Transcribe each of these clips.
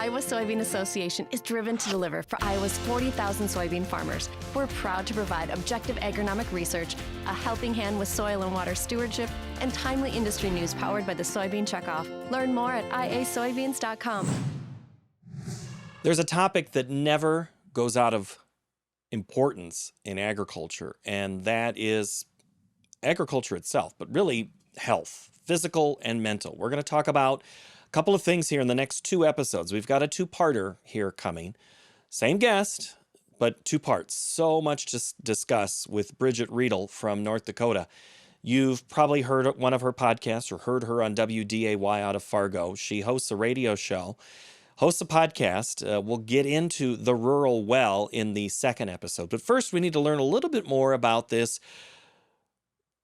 Iowa Soybean Association is driven to deliver for Iowa's 40,000 soybean farmers. We're proud to provide objective agronomic research, a helping hand with soil and water stewardship, and timely industry news powered by the Soybean Checkoff. Learn more at iasoybeans.com. There's a topic that never goes out of importance in agriculture, and that is agriculture itself, but really health, physical and mental. We're going to talk about a couple of things here in the next 2 episodes. We've got a 2-parter here coming. Same guest, but 2 parts. So much to discuss with Bridgette Readel from North Dakota. You've probably heard one of her podcasts or heard her on WDAY out of Fargo. She hosts a radio show, hosts a podcast. We'll get into the rural well in the 2nd episode. But first, we need to learn a little bit more about this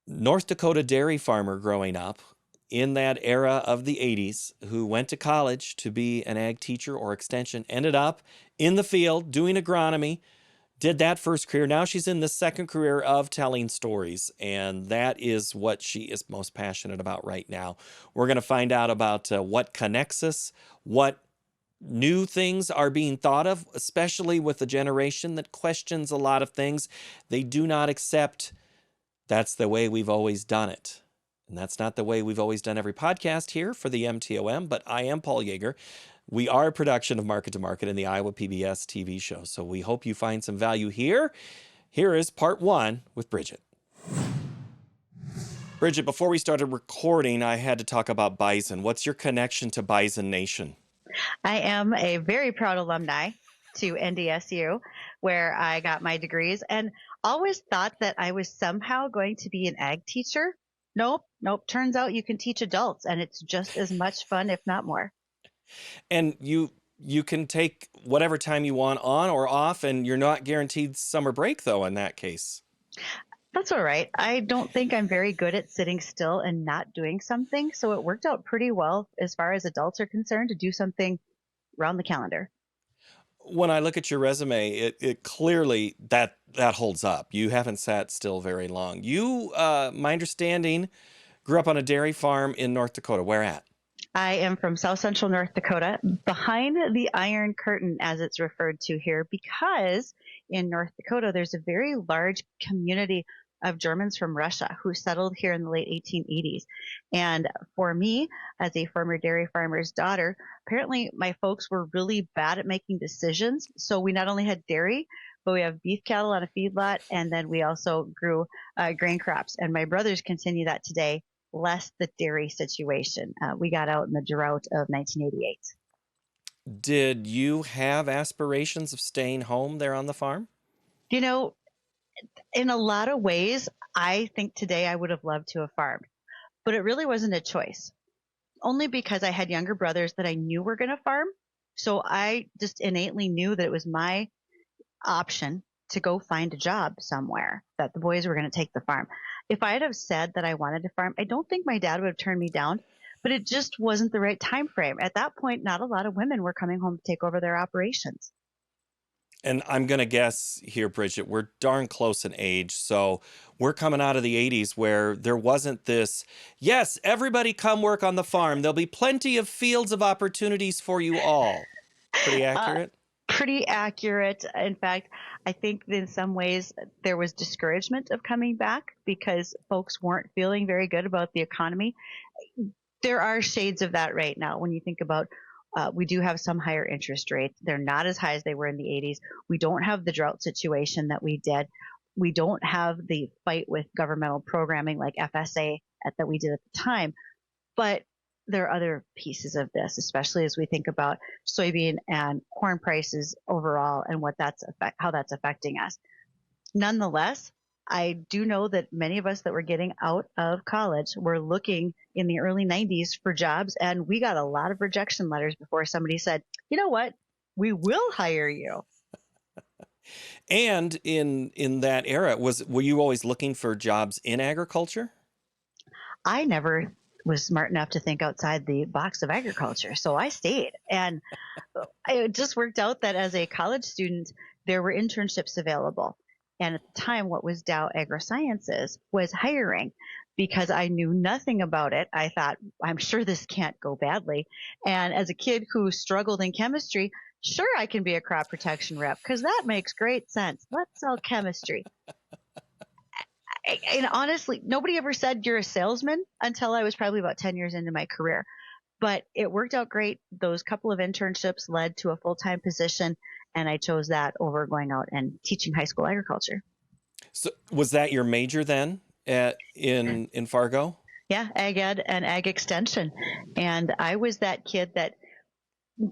North Dakota dairy farmer growing up in that era of the 80s who went to college to be an ag teacher or extension, ended up in the field doing agronomy, did that first career. Now she's in the 2nd career of telling stories, and that is what she is most passionate about right now. We're going to find out about what connects us, what new things are being thought of, especially with a generation that questions a lot of things. They do not accept that's the way we've always done it. And that's not the way we've always done every podcast here for the MTOM, but I am Paul Yeager. We are a production of Market to Market and the Iowa PBS TV show, so we hope you find some value here. Here is part 1 with Bridgette. Bridgette, before we started recording, I had to talk about Bison. What's your connection to Bison Nation? I am a very proud alumni to NDSU, where I got my degrees, and always thought that I was somehow going to be an ag teacher. Nope. Turns out you can teach adults, and it's just as much fun, if not more. And you can take whatever time you want on or off, and you're not guaranteed summer break, though, in that case. That's all right. I don't think I'm very good at sitting still and not doing something, so it worked out pretty well as far as adults are concerned to do something around the calendar. When I look at your resume, it clearly that holds up. You haven't sat still very long. You, my understanding, grew up on a dairy farm in North Dakota. Where at? I am from South Central North Dakota, behind the Iron Curtain, as it's referred to here, because in North Dakota, there's a very large community of Germans from Russia who settled here in the late 1880s. And for me, as a former dairy farmer's daughter, apparently my folks were really bad at making decisions. So we not only had dairy, but we have beef cattle on a feedlot, and then we also grew grain crops. And my brothers continue that today, less the dairy situation. We got out in the drought of 1988. Did you have aspirations of staying home there on the farm? You know, in a lot of ways, I think today I would have loved to have farmed, but it really wasn't a choice. Only because I had younger brothers that I knew were going to farm. So I just innately knew that it was my option to go find a job somewhere, that the boys were going to take the farm. If I had have said that I wanted to farm, I don't think my dad would have turned me down, but it just wasn't the right time frame. At that point, not a lot of women were coming home to take over their operations. And I'm going to guess here, Bridgette, we're darn close in age. So we're coming out of the 80s where there wasn't this, yes, everybody come work on the farm. There'll be plenty of fields of opportunities for you all. Pretty accurate? Pretty accurate. In fact, I think in some ways there was discouragement of coming back because folks weren't feeling very good about the economy. There are shades of that right now when you think about we do have some higher interest rates. They're not as high as they were in the 80s. We don't have the drought situation that we did. We don't have the fight with governmental programming like FSA that we did at the time. But there are other pieces of this, especially as we think about soybean and corn prices overall and how that's affecting us. Nonetheless, I do know that many of us that were getting out of college were looking in the early 90s for jobs, and we got a lot of rejection letters before somebody said, you know what, we will hire you. And in that era, were you always looking for jobs in agriculture? I never was smart enough to think outside the box of agriculture, so I stayed. And it just worked out that as a college student, there were internships available. And at the time, what was Dow AgroSciences was hiring. Because I knew nothing about it, I thought, I'm sure this can't go badly. And as a kid who struggled in chemistry, sure, I can be a crop protection rep because that makes great sense. Let's sell chemistry. And honestly, nobody ever said you're a salesman until I was probably about 10 years into my career. But it worked out great. Those couple of internships led to a full-time position, and I chose that over going out and teaching high school agriculture. So was that your major then in Fargo? Yeah, ag ed and ag extension. And I was that kid that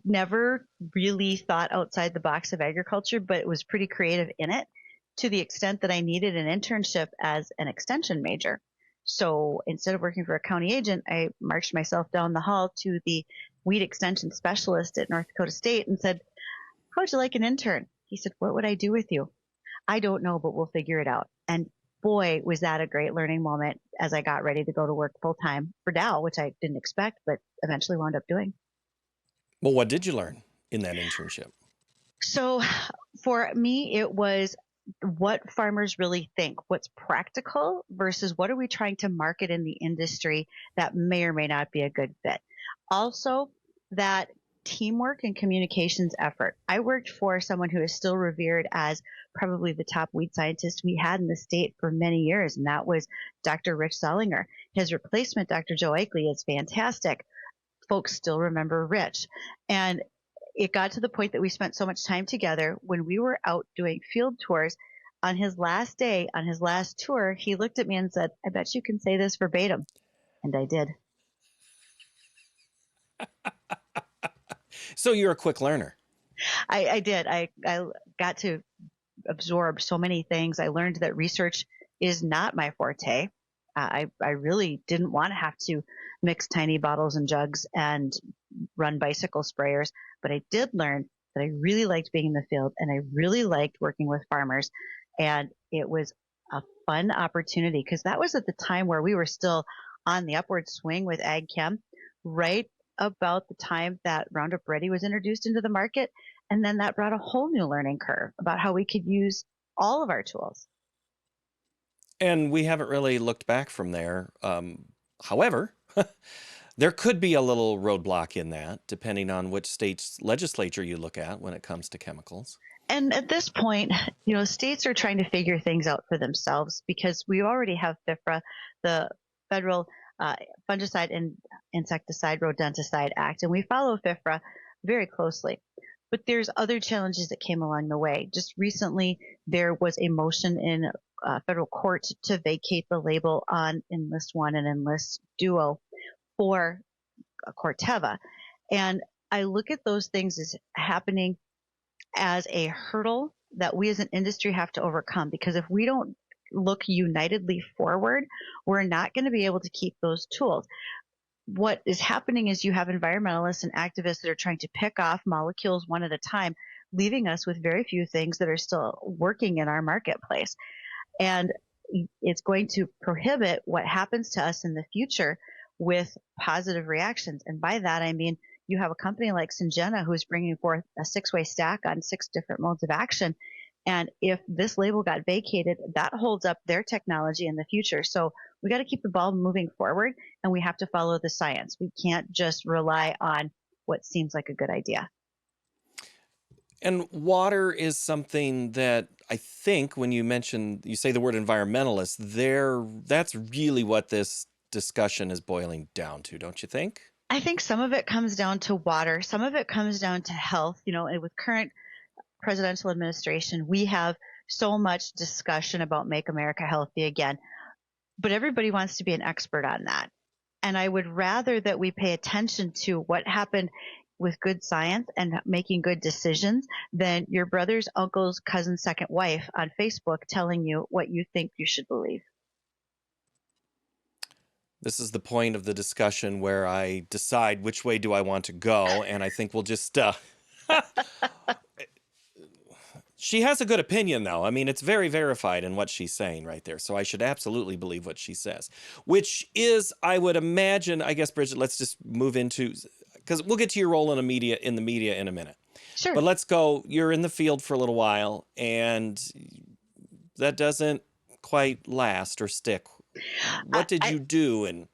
never really thought outside the box of agriculture, but was pretty creative in it to the extent that I needed an internship as an extension major. So instead of working for a county agent, I marched myself down the hall to the weed extension specialist at North Dakota State and said, how would you like an intern? He said, what would I do with you? I don't know, but we'll figure it out. And boy, was that a great learning moment as I got ready to go to work full time for Dow, which I didn't expect, but eventually wound up doing. Well, what did you learn in that internship? So for me, it was what farmers really think, what's practical versus what are we trying to market in the industry that may or may not be a good fit. Also, that teamwork and communications effort. I worked for someone who is still revered as probably the top weed scientist we had in the state for many years, and that was Dr. Rich Zollinger. His replacement, Dr. Joe Akeley, is fantastic. Folks still remember Rich. And it got to the point that we spent so much time together when we were out doing field tours. On his last day, on his last tour, he looked at me and said, I bet you can say this verbatim. And I did. So you're a quick learner. I did. I got to absorb so many things. I learned that research is not my forte. I really didn't want to have to mix tiny bottles and jugs and run bicycle sprayers, but I did learn that I really liked being in the field and I really liked working with farmers. And it was a fun opportunity because that was at the time where we were still on the upward swing with ag chem, right about the time that Roundup Ready was introduced into the market. And then that brought a whole new learning curve about how we could use all of our tools. And we haven't really looked back from there. However, there could be a little roadblock in that, depending on which state's legislature you look at when it comes to chemicals. And at this point, states are trying to figure things out for themselves because we already have FIFRA, the Federal Fungicide and Insecticide Rodenticide Act, and we follow FIFRA very closely. But there's other challenges that came along the way. Just recently, there was a motion in federal court to vacate the label on Enlist One and Enlist Duo for Corteva. And I look at those things as happening as a hurdle that we as an industry have to overcome, because if we don't look unitedly forward, we're not going to be able to keep those tools. What is happening is you have environmentalists and activists that are trying to pick off molecules one at a time, leaving us with very few things that are still working in our marketplace. And it's going to prohibit what happens to us in the future with positive reactions. And by that, I mean, you have a company like Syngenta who's bringing forth a 6-way stack on 6 different modes of action. And if this label got vacated, that holds up their technology in the future. So we got to keep the ball moving forward, and we have to follow the science. We can't just rely on what seems like a good idea. And water is something that I think when you say the word environmentalist, that's really what this discussion is boiling down to, don't you think? I think some of it comes down to water. Some of it comes down to health. And with current presidential administration, we have so much discussion about Make America Healthy Again, but everybody wants to be an expert on that. And I would rather that we pay attention to what happened with good science and making good decisions than your brother's uncle's cousin's second wife on Facebook telling you what you think you should believe. This is the point of the discussion where I decide which way do I want to go, and I think we'll just she has a good opinion, though. I mean, it's very verified in what she's saying right there. So I should absolutely believe what she says, which is, I would imagine, I guess, Bridgette, let's just move into, because we'll get to your role in the media in a minute. Sure. But let's go. You're in the field for a little while, and that doesn't quite last or stick. What did you do? And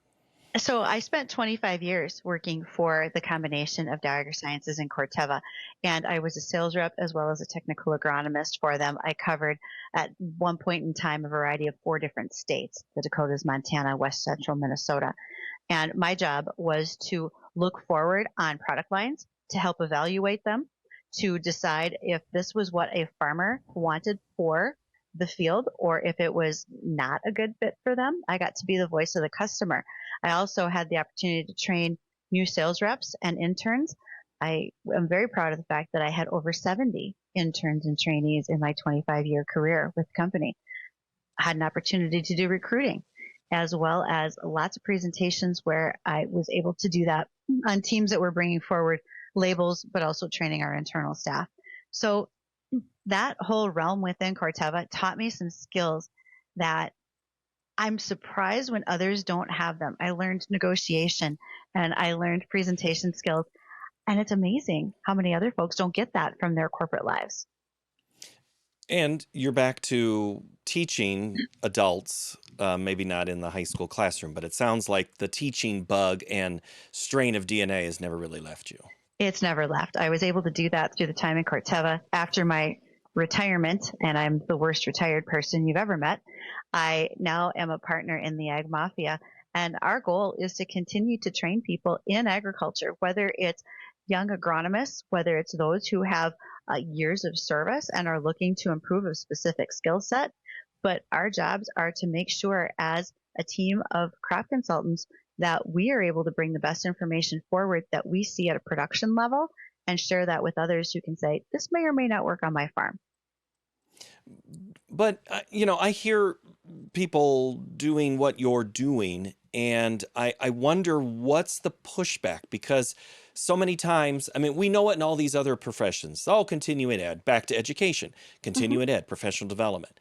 So I spent 25 years working for the combination of Dow AgroSciences and Corteva, and I was a sales rep as well as a technical agronomist for them. I covered at one point in time a variety of 4 different states: the Dakotas, Montana, West Central Minnesota. And my job was to look forward on product lines, to help evaluate them, to decide if this was what a farmer wanted for the field or if it was not a good fit for them. I got to be the voice of the customer. I also had the opportunity to train new sales reps and interns. I am very proud of the fact that I had over 70 interns and trainees in my 25-year career with the company. I had an opportunity to do recruiting, as well as lots of presentations where I was able to do that on teams that were bringing forward labels, but also training our internal staff. So that whole realm within Corteva taught me some skills that I'm surprised when others don't have them. I learned negotiation and I learned presentation skills. And it's amazing how many other folks don't get that from their corporate lives. And you're back to teaching adults, maybe not in the high school classroom, but it sounds like the teaching bug and strain of DNA has never really left you. It's never left. I was able to do that through the time in Corteva. After my retirement, and I'm the worst retired person you've ever met, I now am a partner in the AgMafia. And our goal is to continue to train people in agriculture, whether it's young agronomists, whether it's those who have years of service and are looking to improve a specific skill set. But our jobs are to make sure, as a team of crop consultants, that we are able to bring the best information forward that we see at a production level and share that with others who can say, this may or may not work on my farm. But, I hear people doing what you're doing, and I wonder what's the pushback, because so many times, I mean, we know it in all these other professions. Oh, continuing ed, back to education, continuing ed, professional development.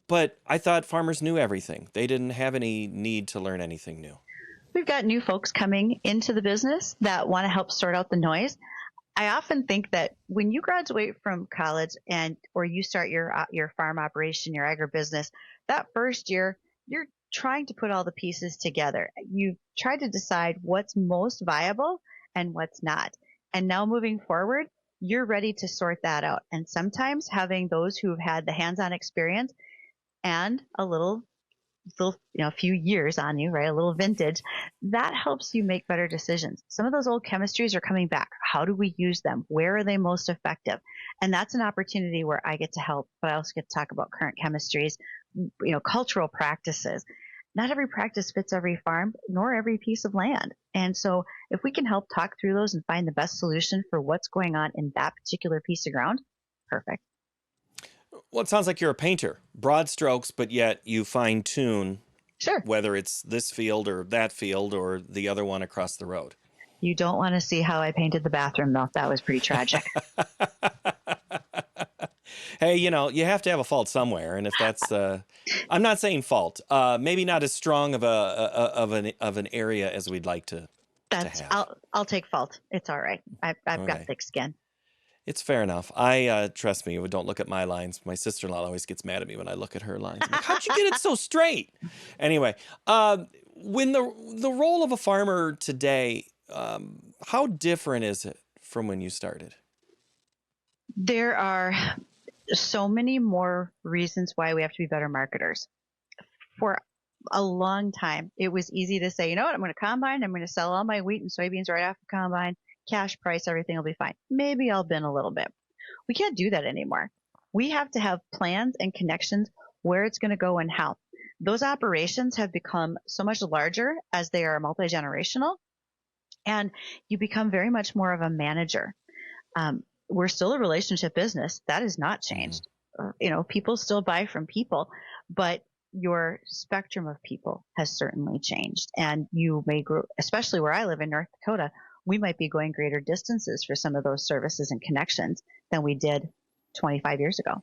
But I thought farmers knew everything. They didn't have any need to learn anything new. We've got new folks coming into the business that want to help sort out the noise. I often think that when you graduate from college or you start your farm operation, your agribusiness, that first year, you're trying to put all the pieces together. You try to decide what's most viable and what's not. And now moving forward, you're ready to sort that out. And sometimes having those who've had the hands-on experience and a few years on you, right? A little vintage, that helps you make better decisions. Some of those old chemistries are coming back. How do we use them? Where are they most effective? And that's an opportunity where I get to help, but I also get to talk about current chemistries, cultural practices. Not every practice fits every farm, nor every piece of land. And so if we can help talk through those and find the best solution for what's going on in that particular piece of ground, perfect. Well, it sounds like you're a painter, broad strokes, but yet you fine tune, Sure. whether it's this field or that field or the other one across the road. You don't want to see how I painted the bathroom, though. That was pretty tragic. Hey, you have to have a fault somewhere, and if that's, I'm not saying fault, maybe not as strong of an area as we'd like to have. I'll take fault. It's all right. I've got thick skin. It's fair enough. Trust me, don't look at my lines. My sister-in-law always gets mad at me when I look at her lines. I'm like, how'd you get it so straight? Anyway, when the role of a farmer today, how different is it from when you started? There are so many more reasons why we have to be better marketers. For a long time, it was easy to say, you know what, I'm going to combine, I'm going to sell all my wheat and soybeans right off the combine, cash price, everything will be fine. Maybe I'll bin a little bit. We can't do that anymore. We have to have plans and connections where it's going to go and how. Those operations have become so much larger as they are multi-generational, and you become very much more of a manager. We're still a relationship business. That has not changed. People still buy from people, but your spectrum of people has certainly changed. And you may grow, especially where I live in North Dakota, we might be going greater distances for some of those services and connections than we did 25 years ago.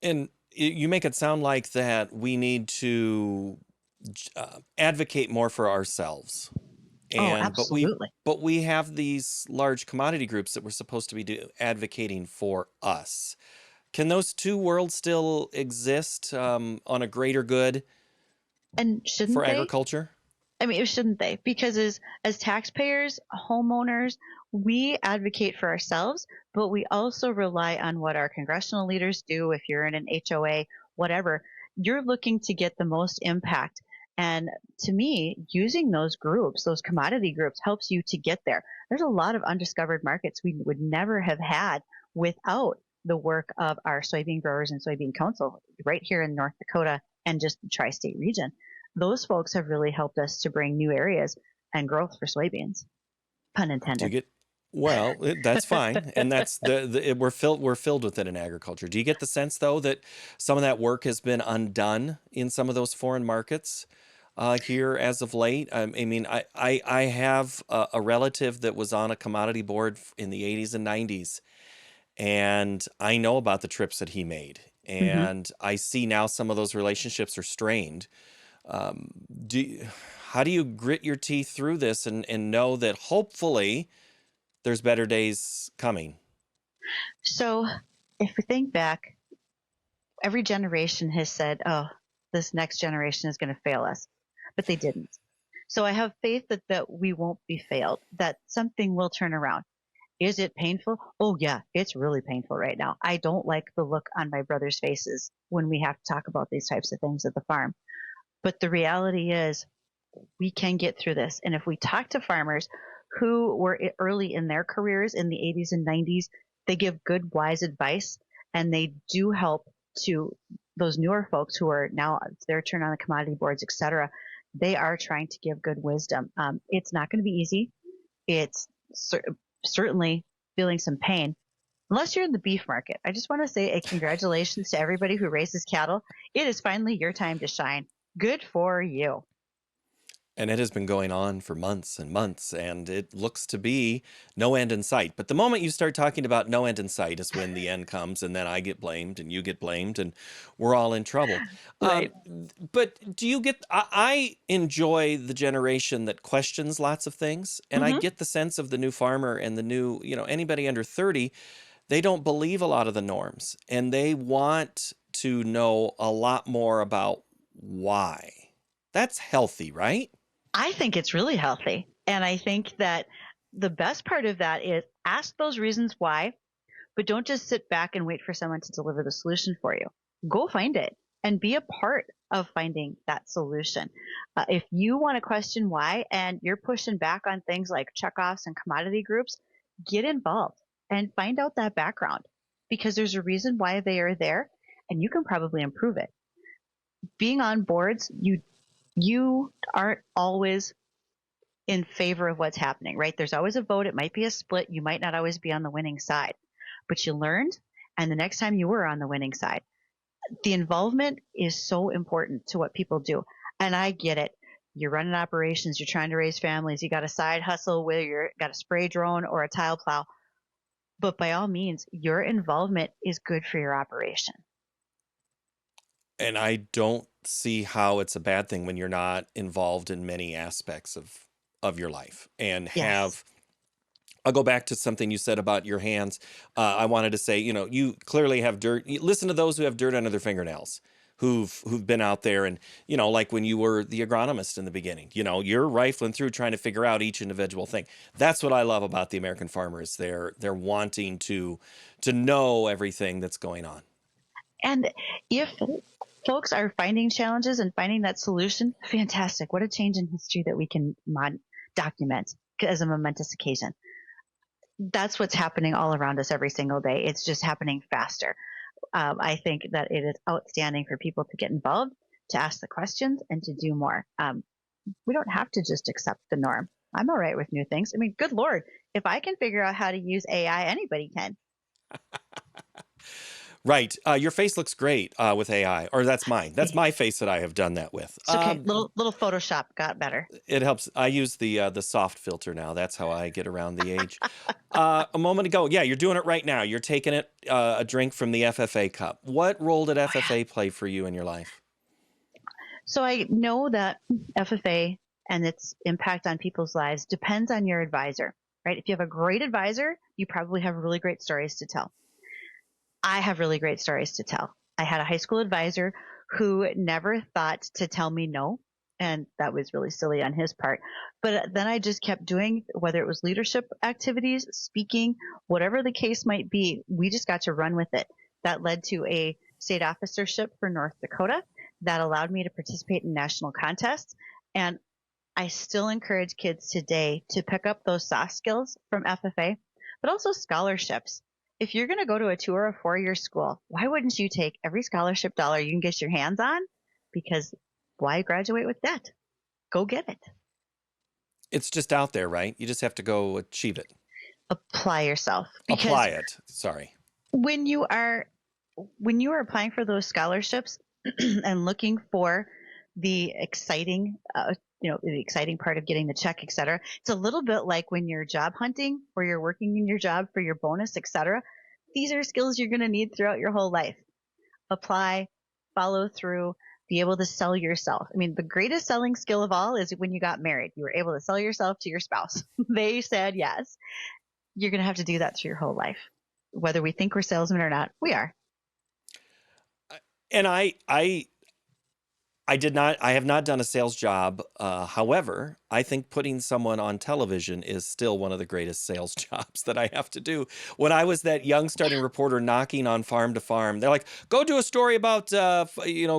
And you make it sound like that we need to advocate more for ourselves. Absolutely. But we have these large commodity groups that we're supposed to be advocating for us. Can those two worlds still exist on a greater good And for shouldn't they? agriculture? I mean, shouldn't they? Because as taxpayers, homeowners, we advocate for ourselves, but we also rely on what our congressional leaders do. If you're in an HOA, whatever, you're looking to get the most impact. And to me, using those groups, those commodity groups, helps you to get there. There's a lot of undiscovered markets we would never have had without the work of our soybean growers and soybean council right here in North Dakota and just the tri-state region. Those folks have really helped us to bring new areas and growth for soybeans. Pun Do you intended. get well, that's fine, and that's we're filled with it in agriculture. Do you get the sense though that some of that work has been undone in some of those foreign markets here as of late? I mean, I have a relative that was on a commodity board in the 80s and 90s, and I know about the trips that he made, Hmm. and I see now some of those relationships are strained. Um, do how do you grit your teeth through this and know that hopefully there's better days coming? So if we think back, every generation has said, oh, this next generation is going to fail us, but they didn't. So I have faith that we won't be failed, that something will turn around. Is it painful? Oh, yeah, it's really painful right now. I don't like the look on my brother's faces when we have to talk about these types of things at the farm. But the reality is, we can get through this. And if we talk to farmers who were early in their careers in the 80s and 90s, they give good, wise advice, and they do help to those newer folks who are now it's their turn on the commodity boards, et cetera. They are trying to give good wisdom. It's not going to be easy. It's certainly feeling some pain. Unless you're in the beef market, I just want to say a congratulations to everybody who raises cattle. It is finally your time to shine. Good for you. And it has been going on for months and months, and it looks to be no end in sight. But the moment you start talking about no end in sight is when the end comes, and then I get blamed, and you get blamed, and we're all in trouble. Um, Right. but do you get? I enjoy the generation that questions lots of things, and I Hmm. get the sense of the new farmer and the new, anybody under 30. They don't believe a lot of the norms, and they want to know a lot more about why. That's healthy, right? I think it's really healthy. And I think that the best part of that is ask those reasons why, but don't just sit back and wait for someone to deliver the solution for you. Go find it and be a part of finding that solution. If you want to question why and you're pushing back on things like checkoffs and commodity groups, get involved and find out that background because there's a reason why they are there and you can probably improve it. Being on boards, you aren't always in favor of what's happening, right? There's always a vote. It might be a split. You might not always be on the winning side, but you learned. And the next time you were on the winning side, the involvement is so important to what people do. And I get it. You're running operations. You're trying to raise families. You got a side hustle where you got a spray drone or a tile plow. But by all means, your involvement is good for your operation. And I don't see how it's a bad thing when you're not involved in many aspects of your life and Yes. have. I'll go back to something you said about your hands. I wanted to say, you clearly have dirt. Listen to those who have dirt under their fingernails, who've been out there, and like when you were the agronomist in the beginning. You're rifling through trying to figure out each individual thing. That's what I love about the American farmer is they're wanting to know everything that's going on. And if folks are finding challenges and finding that solution, fantastic. What a change in history that we can document as a momentous occasion. That's what's happening all around us every single day. It's just happening faster. I think that it is outstanding for people to get involved, to ask the questions, and to do more. We don't have to just accept the norm. I'm all right with new things. I mean, good Lord, if I can figure out how to use AI, anybody can. Right. Your face looks great with AI, or that's mine. That's my face that I have done that with. It's okay. Little Photoshop got better. It helps. I use the soft filter now. That's how I get around the age. A moment ago, yeah, you're doing it right now. You're taking a drink from the FFA cup. What role did Oh, yeah. FFA play for you in your life? So I know that FFA and its impact on people's lives depends on your advisor, right? If you have a great advisor, you probably have really great stories to tell. I have really great stories to tell. I had a high school advisor who never thought to tell me no. And that was really silly on his part. But then I just kept doing, whether it was leadership activities, speaking, whatever the case might be, we just got to run with it. That led to a state officership for North Dakota that allowed me to participate in national contests. And I still encourage kids today to pick up those soft skills from FFA, but also scholarships. If you're going to go to a 2 or a 4-year school, why wouldn't you take every scholarship dollar you can get your hands on? Because why graduate with debt? Go get it. It's just out there, right? You just have to go achieve it. Apply yourself. Because Apply it. Sorry. when you are applying for those scholarships and looking for the exciting the exciting part of getting the check, et cetera, it's a little bit like when you're job hunting or you're working in your job for your bonus, et cetera. These are skills you're going to need throughout your whole life. Apply, follow through, be able to sell yourself. I mean, the greatest selling skill of all is when you got married. You were able to sell yourself to your spouse. They said yes. You're going to have to do that through your whole life. Whether we think we're salesmen or not, we are. And I have not done a sales job. However, I think putting someone on television is still one of the greatest sales jobs that I have to do. When I was that young starting reporter knocking on farm to farm, they're like, go do a story about,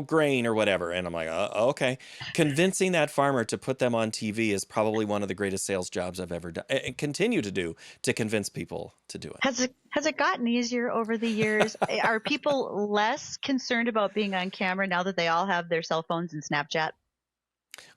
grain or whatever. And I'm like, okay. Convincing that farmer to put them on TV is probably one of the greatest sales jobs I've ever done and continue to do to convince people to do it. Has it gotten easier over the years? Are people less concerned about being on camera now that they all have their cell phones and Snapchat?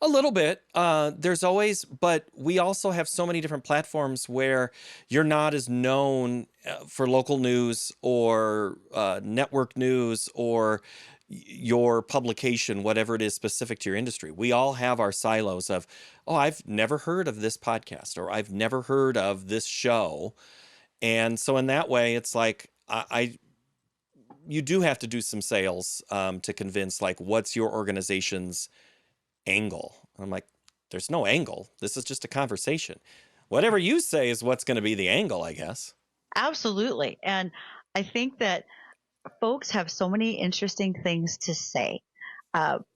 A little bit. There's always, but we also have so many different platforms where you're not as known for local news or network news or your publication, whatever it is specific to your industry. We all have our silos of, I've never heard of this podcast or I've never heard of this show. And so in that way, it's like you do have to do some sales to convince, like, what's your organization's angle? I'm like, there's no angle. This is just a conversation. Whatever you say is what's going to be the angle, I guess. Absolutely. And I think that folks have so many interesting things to say.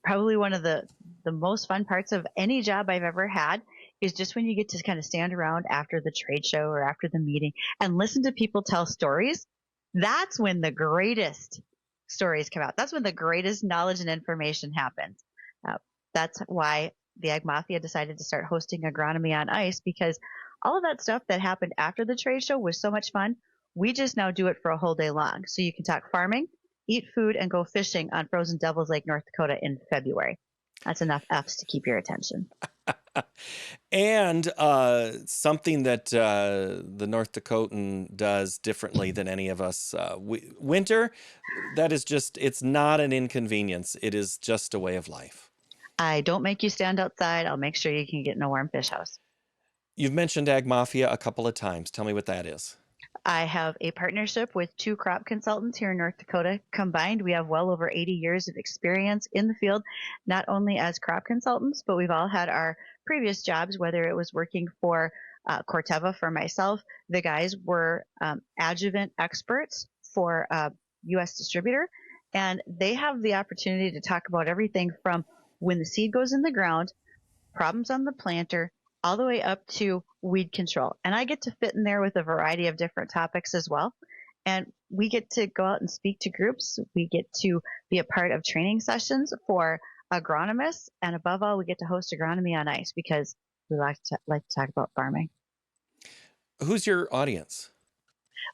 Probably one of the most fun parts of any job I've ever had is just when you get to kind of stand around after the trade show or after the meeting and listen to people tell stories. That's when the greatest stories come out. That's when the greatest knowledge and information happens. That's why the AgMafia decided to start hosting Agronomy on Ice, because all of that stuff that happened after the trade show was so much fun. We just now do it for a whole day long. So you can talk farming, eat food, and go fishing on frozen Devil's Lake, North Dakota in February. That's enough F's to keep your attention. And something that the North Dakotan does differently than any of us. Winter, that is just, it's not an inconvenience. It is just a way of life. I don't make you stand outside. I'll make sure you can get in a warm fish house. You've mentioned AgMafia a couple of times. Tell me what that is. I have a partnership with 2 crop consultants here in North Dakota. Combined, we have well over 80 years of experience in the field, not only as crop consultants, but we've all had our previous jobs, whether it was working for Corteva for myself. The guys were adjuvant experts for a U.S. distributor, and they have the opportunity to talk about everything from when the seed goes in the ground, problems on the planter, all the way up to weed control. And I get to fit in there with a variety of different topics as well. And we get to go out and speak to groups. We get to be a part of training sessions for agronomists. And above all, we get to host Agronomy on Ice because we like to talk about farming. Who's your audience?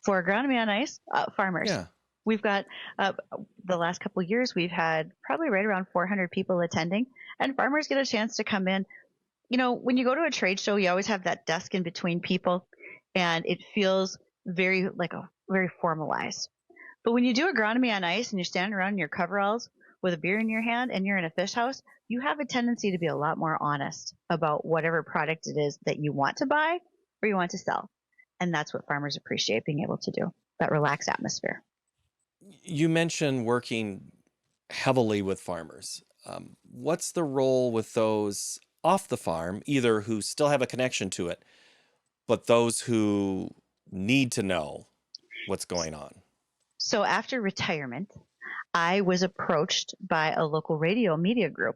For Agronomy on Ice, farmers. Yeah. We've got the last couple of years, we've had probably right around 400 people attending, and farmers get a chance to come in. You know, when you go to a trade show, you always have that desk in between people, and it feels very formalized. But when you do Agronomy on Ice and you're standing around in your coveralls with a beer in your hand and you're in a fish house, you have a tendency to be a lot more honest about whatever product it is that you want to buy or you want to sell. And that's what farmers appreciate being able to do, that relaxed atmosphere. You mentioned working heavily with farmers. What's the role with those off the farm, either who still have a connection to it, but those who need to know what's going on? So after retirement, I was approached by a local radio media group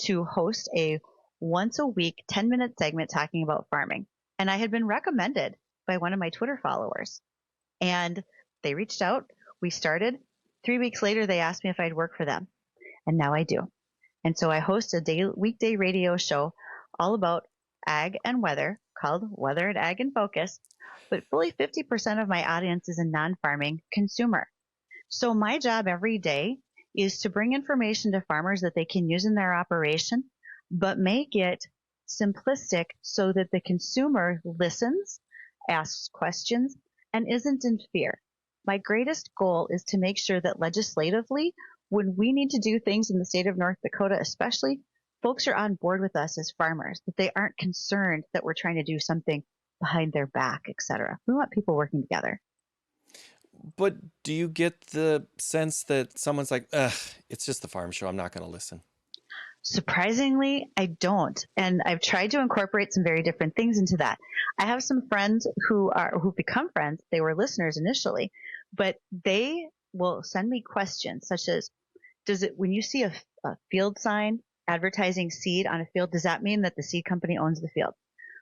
to host a once a week 10-minute segment talking about farming. And I had been recommended by one of my Twitter followers. And they reached out. We started. 3 weeks later, they asked me if I'd work for them. And now I do. And so I host a weekday radio show all about ag and weather called Weather and Ag in Focus. But fully 50% of my audience is a non-farming consumer. So my job every day is to bring information to farmers that they can use in their operation, but make it simplistic so that the consumer listens, asks questions, and isn't in fear. My greatest goal is to make sure that legislatively, when we need to do things in the state of North Dakota, especially, folks are on board with us as farmers, that they aren't concerned that we're trying to do something behind their back, etc. We want people working together. But do you get the sense that someone's like, ugh, it's just the farm show, I'm not going to listen? Surprisingly, I don't. And I've tried to incorporate some very different things into that. I have some friends who've become friends. They were listeners initially, but they will send me questions such as, when you see a field sign advertising seed on a field, does that mean that the seed company owns the field?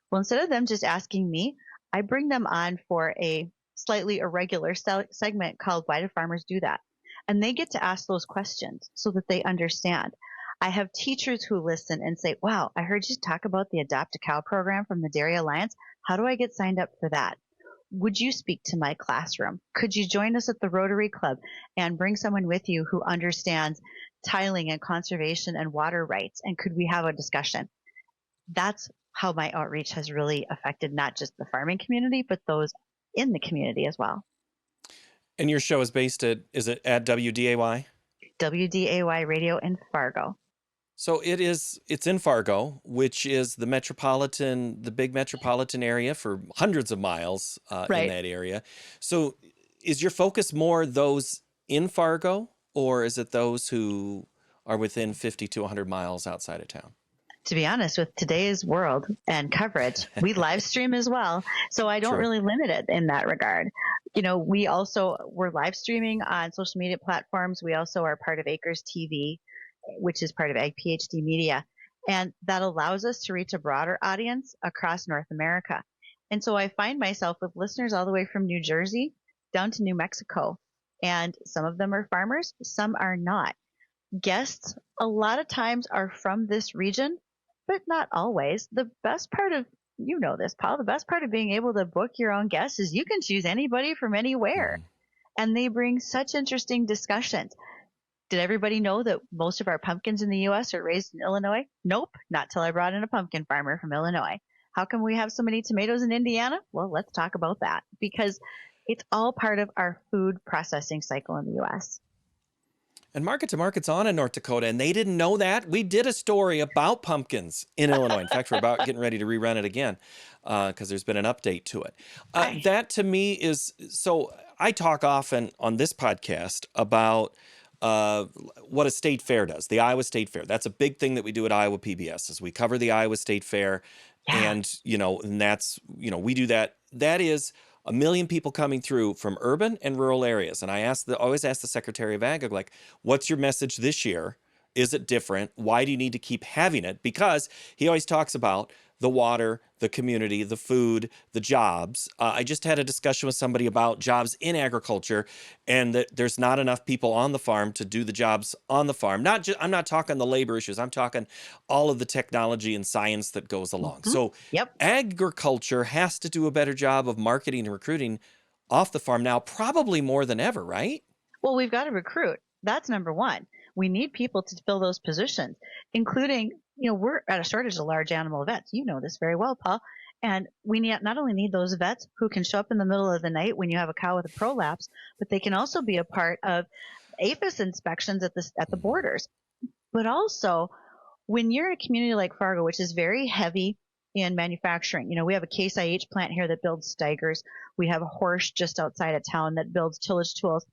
Well, instead of them just asking me, I bring them on for a slightly irregular segment called Why Do Farmers Do That? And they get to ask those questions so that they understand. I have teachers who listen and say, wow, I heard you talk about the Adopt a Cow program from the Dairy Alliance. How do I get signed up for that? Would you speak to my classroom? Could you join us at the Rotary Club and bring someone with you who understands tiling and conservation and water rights? And could we have a discussion? That's how my outreach has really affected not just the farming community, but those in the community as well. And your show is based is it at WDAY? WDAY Radio in Fargo. So it's in Fargo, which is the big metropolitan area for hundreds of miles Right. in that area. So is your focus more those in Fargo, or is it those who are within 50 to 100 miles outside of town? To be honest, with today's world and coverage, we live stream as well. So I don't True. really limit it in that regard. We're live streaming on social media platforms. We also are part of Acres TV, which is part of Ag PhD Media. And that allows us to reach a broader audience across North America. And so I find myself with listeners all the way from New Jersey down to New Mexico. And some of them are farmers, some are not. Guests a lot of times are from this region, but not always. The best part of, this, Paul, the best part of being able to book your own guests is you can choose anybody from anywhere. And they bring such interesting discussions. Did everybody know that most of our pumpkins in the U.S. are raised in Illinois? Nope, not till I brought in a pumpkin farmer from Illinois. How come we have so many tomatoes in Indiana? Well, let's talk about that, because it's all part of our food processing cycle in the U.S. And Market to Market's on in North Dakota, and they didn't know that. We did a story about pumpkins in Illinois. In fact, we're about getting ready to rerun it again because there's been an update to it. That to me is, so I talk often on this podcast about what a state fair does, the Iowa State Fair. That's a big thing that we do at Iowa PBS is we cover the Iowa State Fair. Yeah. And that's, we do that. That is 1 million people coming through from urban and rural areas. And I always ask the Secretary of Ag, like, what's your message this year? Is it different? Why do you need to keep having it? Because he always talks about the water, the community, the food, the jobs. I just had a discussion with somebody about jobs in agriculture, and that there's not enough people on the farm to do the jobs on the farm. I'm not talking the labor issues. I'm talking all of the technology and science that goes along. Mm-hmm. So agriculture has to do a better job of marketing and recruiting off the farm now, probably more than ever, right? Well, we've got to recruit. That's number one. We need people to fill those positions, including, we're at a shortage of large animal vets. You know this very well, Paul. And we not only need those vets who can show up in the middle of the night when you have a cow with a prolapse, but they can also be a part of APHIS inspections at the borders. But also, when you're in a community like Fargo, which is very heavy in manufacturing, we have a Case IH plant here that builds Steigers. We have a Horsch just outside of town that builds tillage tools.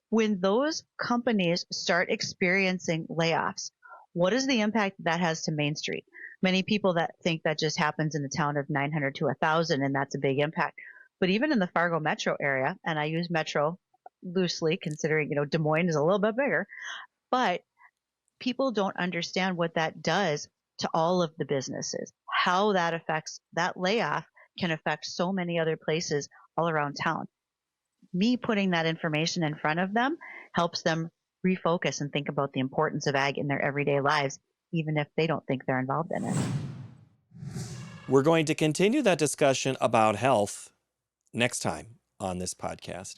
When those companies start experiencing layoffs, what is the impact that has to Main Street? Many people that think that just happens in a town of 900 to 1,000, and that's a big impact. But even in the Fargo metro area, and I use metro loosely, considering, Des Moines is a little bit bigger, but people don't understand what that does to all of the businesses, how that affects that layoff can affect so many other places all around town. Me putting that information in front of them helps them refocus and think about the importance of ag in their everyday lives, even if they don't think they're involved in it. We're going to continue that discussion about health next time on this podcast.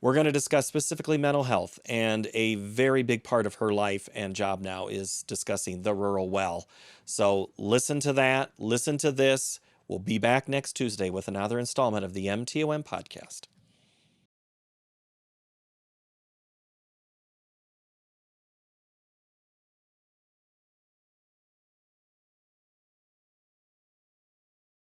We're going to discuss specifically mental health, and a very big part of her life and job now is discussing the rural well. So listen to that, listen to this. We'll be back next Tuesday with another installment of the MTOM podcast.